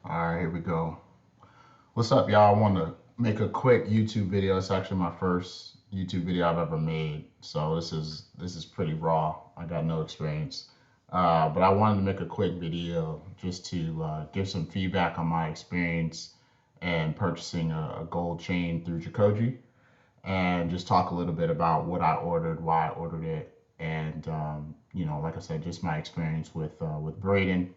All right, here we go. What's up, y'all? I want to make a quick YouTube video. It's actually my first YouTube video I've ever made, so this is pretty raw. I got no experience, but I wanted to make a quick video just to give some feedback on my experience and purchasing a gold chain through Jacoje, and just talk a little bit about what I ordered, why I ordered it, and like I said, just my experience with braiding,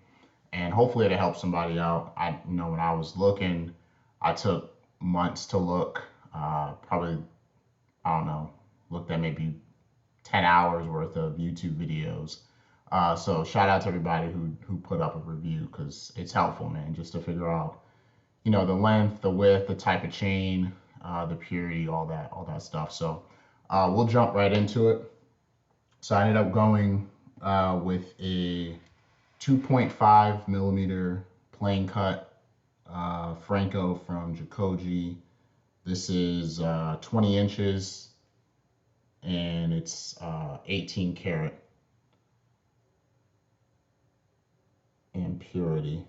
and hopefully it'll help somebody out. When I was looking, I took months to look. Probably, I don't know, looked at maybe 10 hours worth of YouTube videos. So shout out to everybody who put up a review because it's helpful, man, just to figure out, the length, the width, the type of chain, the purity, all that stuff. So we'll jump right into it. So I ended up going with a 2.5 millimeter plain cut franco from Jacoje. This is 20 inches and it's 18 karat in purity.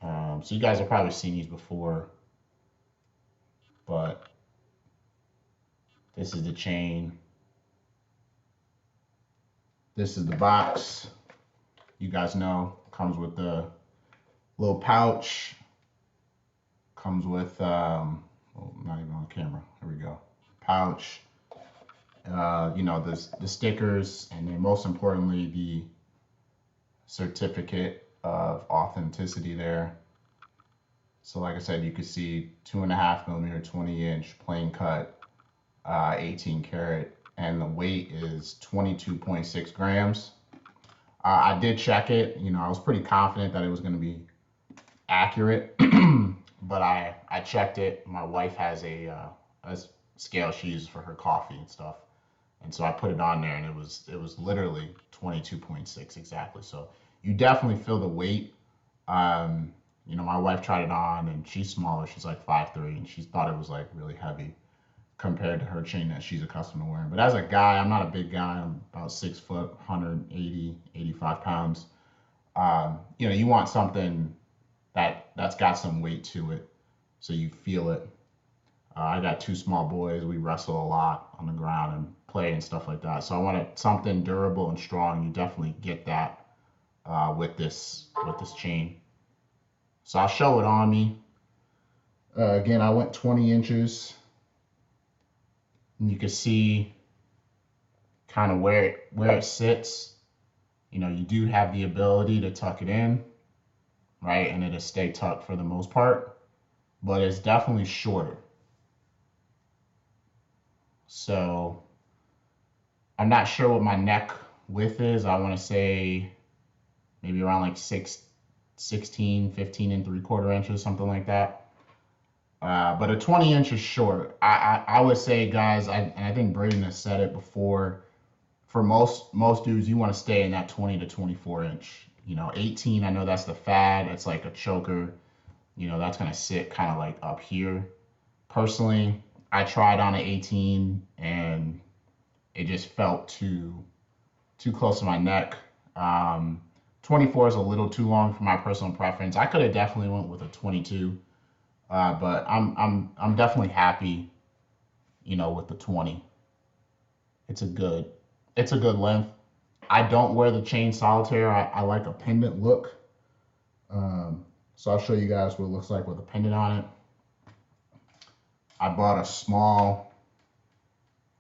So you guys have probably seen these before, but this is the chain. This is the box. You guys know, comes with the little pouch. Comes with, not even on camera. Here we go. Pouch. The stickers, and then most importantly, the certificate of authenticity there. So like I said, you can see 2.5 millimeter, 20 inch, plain cut, 18 karat, and the weight is 22.6 grams. I did check it. I was pretty confident that it was going to be accurate, but I checked it. My wife has a scale she uses for her coffee and stuff, and so I put it on there, and it was literally 22.6 exactly. So you definitely feel the weight. My wife tried it on, and she's smaller. She's like 5'3", and she thought it was like really heavy compared to her chain that she's accustomed to wearing. But as a guy, I'm not a big guy. I'm about 6 foot, 180, 85 pounds. You want something that's got some weight to it, so you feel it. I got two small boys. We wrestle a lot on the ground and play and stuff like that. So I wanted something durable and strong. You definitely get that with this chain. So I'll show it on me. Again, I went 20 inches. And you can see kind of where it sits. You do have the ability to tuck it in, right? And it'll stay tucked for the most part, but it's definitely shorter. So I'm not sure what my neck width is. I want to say maybe around like 16, 15 and 3/4 inches, something like that. But a 20 inch is short. I would say, guys, and I think Braden has said it before, for most dudes, you want to stay in that 20 to 24 inch. 18, I know that's the fad. It's like a choker. That's going to sit kind of like up here. Personally, I tried on an 18 and it just felt too close to my neck. 24 is a little too long for my personal preference. I could have definitely went with a 22. But I'm definitely happy, with the 20. It's a good length. I don't wear the chain solitaire. I like a pendant look. So I'll show you guys what it looks like with a pendant on it. I bought a small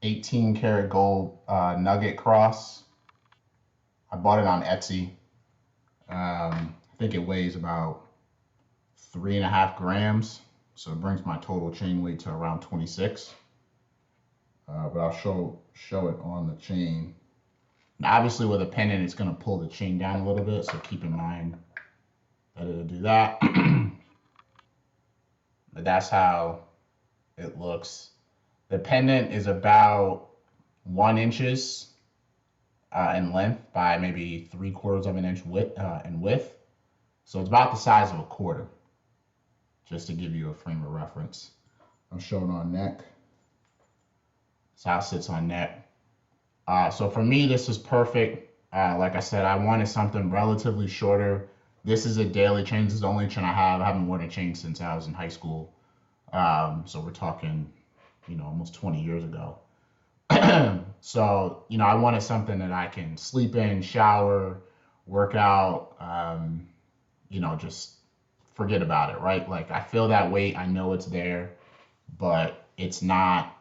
18 karat gold nugget cross. I bought it on Etsy. I think it weighs about 3.5 grams, so it brings my total chain weight to around 26. But I'll show it on the chain. And obviously with a pendant, it's going to pull the chain down a little bit, so keep in mind that it'll do that. But that's how it looks. The pendant is about 1 inches in length by maybe 3/4 of an inch in width. So it's about the size of a quarter, just to give you a frame of reference. I'll show it on neck. That's how it sits on neck. So for me, this is perfect. Like I said, I wanted something relatively shorter This is a daily chain. This is the only chain I have. I haven't worn a chain since I was in high school. So we're talking, almost 20 years ago. So, I wanted something that I can sleep in, shower, work out, just forget about it, right? Like I feel that weight, I know it's there, but it's not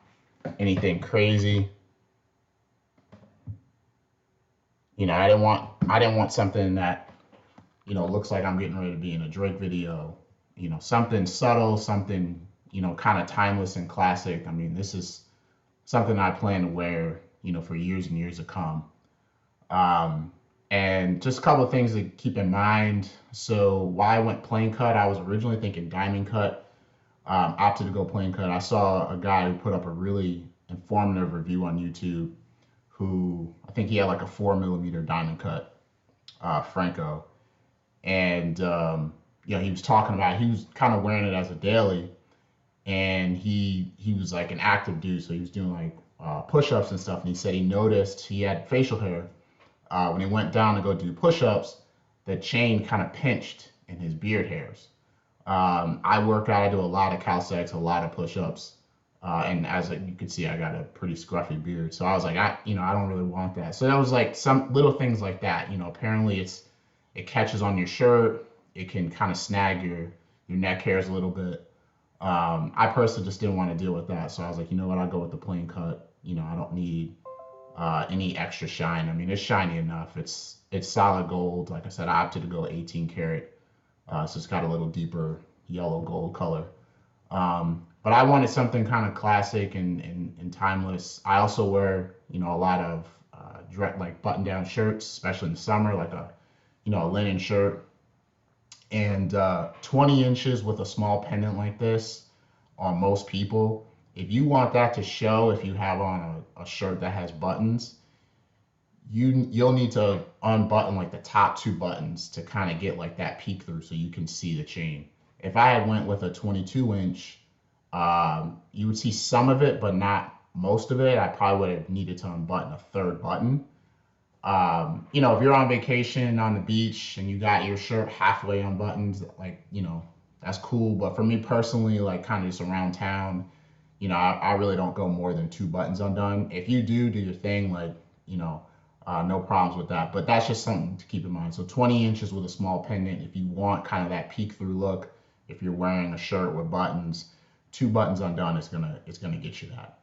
anything crazy. I didn't want something that, looks like I'm getting ready to be in a Drake video, something subtle, something, kind of timeless and classic. I mean, this is something I plan to wear, for years and years to come. Um, and just a couple of things to keep in mind. So why I went plain cut, I was originally thinking diamond cut, opted to go plain cut. I saw a guy who put up a really informative review on YouTube who I think he had like a 4 millimeter diamond cut, Franco. And, he was talking about, he was kind of wearing it as a daily, and he was like an active dude, so he was doing like push-ups and stuff. And he said he noticed he had facial hair. When he went down to go do push-ups, the chain kind of pinched in his beard hairs. I work out, I do a lot of calisthenics, a lot of push-ups, and as you can see, I got a pretty scruffy beard. So I was like, I don't really want that. So that was like some little things like that. Apparently it catches on your shirt, it can kind of snag your neck hairs a little bit. I personally just didn't want to deal with that, so I was like, you know what, I'll go with the plain cut. I don't need any extra shine. I mean, it's shiny enough. It's solid gold. Like I said, I opted to go 18 karat, so it's got a little deeper yellow gold color. But I wanted something kind of classic and timeless. I also wear, a lot of like button-down shirts, especially in the summer, like a linen shirt. And 20 inches with a small pendant like this on most people, if you want that to show, if you have on a shirt that has buttons, you'll need to unbutton like the top two buttons to kind of get like that peek through so you can see the chain. If I had went with a 22 inch, you would see some of it, but not most of it. I probably would have needed to unbutton a third button. If you're on vacation on the beach and you got your shirt halfway unbuttoned, like, that's cool. But for me personally, like kind of just around town, I really don't go more than two buttons undone. If you do your thing, like, no problems with that. But that's just something to keep in mind. So 20 inches with a small pendant, if you want kind of that peek through look, if you're wearing a shirt with buttons, two buttons undone is gonna get you that.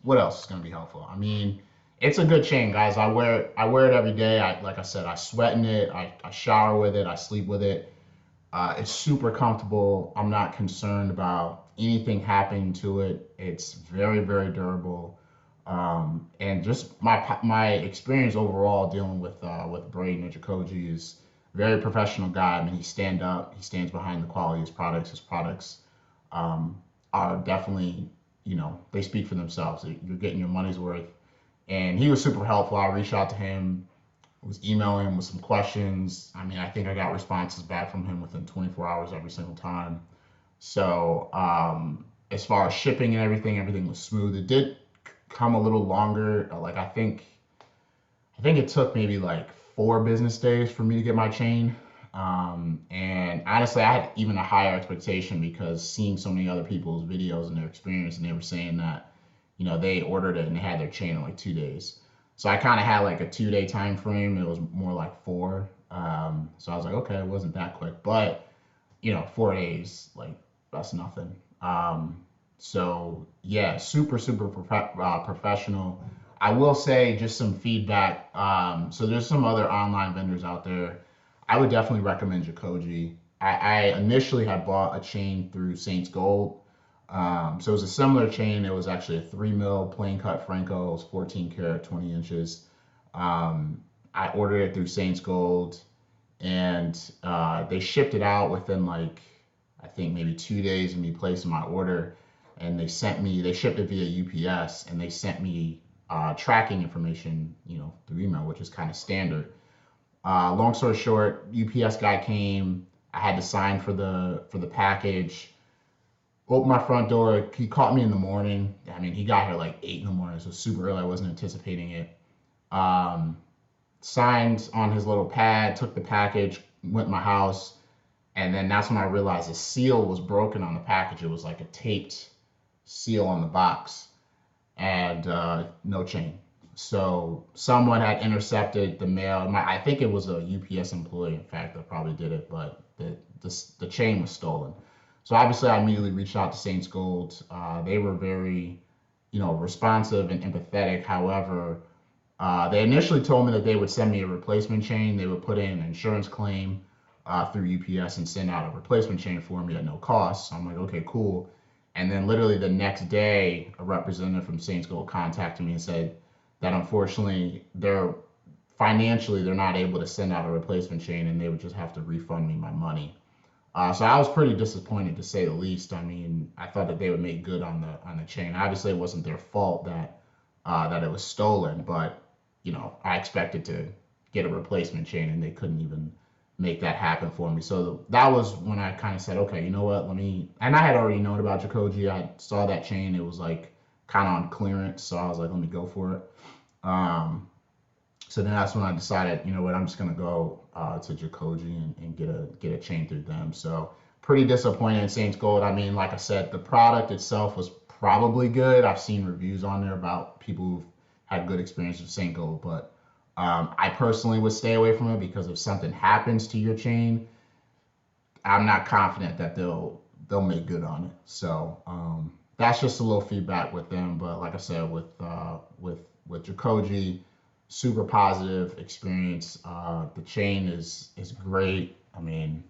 What else is gonna be helpful? I mean, it's a good chain, guys. I wear it every day. Like I said, I sweat in it. I shower with it. I sleep with it. It's super comfortable. I'm not concerned about anything happening to it. It's very, very durable. And just my experience overall dealing with Braden and Jacoje is very professional guy. I mean, he stands behind the quality of his products. His products are definitely, they speak for themselves. You're getting your money's worth. And he was super helpful. I reached out to him, was emailing him with some questions. I mean, I think I got responses back from him within 24 hours every single time. So as far as shipping and everything was smooth. It did come a little longer. Like I think it took maybe like 4 business days for me to get my chain. And honestly, I had even a higher expectation because seeing so many other people's videos and their experience, and they were saying that, they ordered it and they had their chain in like 2 days. So I kind of had like a 2-day time frame. It was more like 4. So I was like, okay, it wasn't that quick, but 4 days, like that's nothing. So yeah, super, super professional. I will say just some feedback. So there's some other online vendors out there. I would definitely recommend Jacoje. I initially had bought a chain through Saints Gold. So it was a similar chain. It was actually a 3 mil plain cut Franco. It was 14 karat, 20 inches. I ordered it through Saints Gold, and they shipped it out within like, I think maybe 2 days of me placing my order. And they shipped it via UPS, and they sent me tracking information, through email, which is kind of standard. Long story short, UPS guy came. I had to sign for the package. Opened my front door. He caught me in the morning. I mean, he got here like 8 in the morning, so super early. I wasn't anticipating it. signed on his little pad, took the package, went to my house, and then that's when I realized the seal was broken on the package. It was like a taped seal on the box, and no chain. So someone had intercepted the mail. I think it was a UPS employee, in fact, that probably did it, but the chain was stolen. So obviously, I immediately reached out to Saints Gold. They were very, responsive and empathetic. However, they initially told me that they would send me a replacement chain. They would put in an insurance claim through UPS and send out a replacement chain for me at no cost. So I'm like, okay, cool. And then literally the next day, a representative from Saints Gold contacted me and said that unfortunately they're not able to send out a replacement chain, and they would just have to refund me my money. So I was pretty disappointed, to say the least. I mean, I thought that they would make good on the chain. Obviously, it wasn't their fault that it was stolen, but I expected to get a replacement chain, and they couldn't even make that happen for me. So that was when I kind of said, okay, you know what, let me. And I had already known about Jacoje. I saw that chain; it was like kind of on clearance, so I was like, let me go for it. So then that's when I decided, you know what, I'm just gonna go to Jacoje and get a chain through them. So pretty disappointed in Saints Gold. I mean, like I said, the product itself was probably good. I've seen reviews on there about people who've had good experiences with Saint Gold, but I personally would stay away from it because if something happens to your chain, I'm not confident that they'll make good on it. So that's just a little feedback with them. But like I said, with Jacoje, super positive experience. The chain is great. I mean,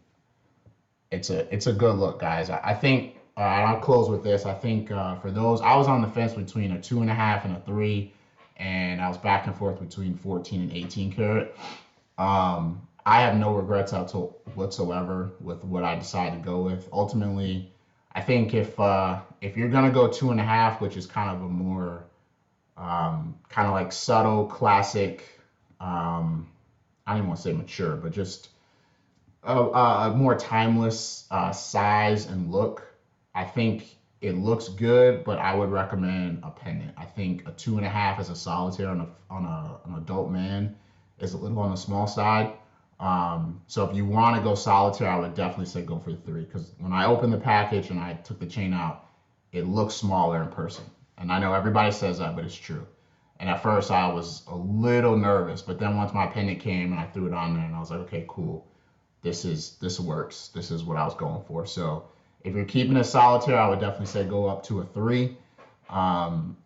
it's a good look, guys. I think and I'll close with this. I think for those, I was on the fence between a 2.5 and a 3, and I was back and forth between 14 and 18 karat. I have no regrets whatsoever with what I decided to go with. Ultimately, I think if you're gonna go 2.5, which is kind of a more kind of like subtle, classic, I don't even want to say mature, but just a more timeless size and look. I think it looks good, but I would recommend a pendant. I think a 2.5 as a solitaire on an adult man is a little on the small side. So if you want to go solitaire, I would definitely say go for the 3, because when I opened the package and I took the chain out, it looks smaller in person. And I know everybody says that, but it's true. And at first I was a little nervous, but then once my pendant came and I threw it on there, and I was like, okay, cool. This works. This is what I was going for. So if you're keeping a solitaire, I would definitely say go up to a 3.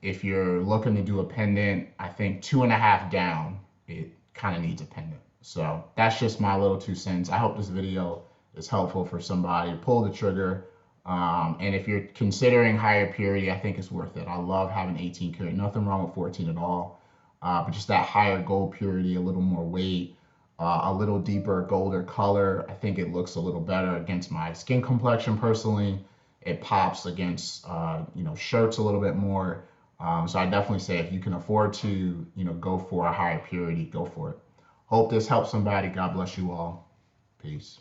If you're looking to do a pendant, I think 2.5 down, it kind of needs a pendant. So that's just my little 2 cents. I hope this video is helpful for somebody. Pull the trigger. And if you're considering higher purity, I think it's worth it. I love having 18 karat. Nothing wrong with 14 at all. But just that higher gold purity, a little more weight, a little deeper golder color. I think it looks a little better against my skin complexion personally. It pops against, shirts a little bit more. So I definitely say if you can afford to, go for a higher purity, go for it. Hope this helps somebody. God bless you all. Peace.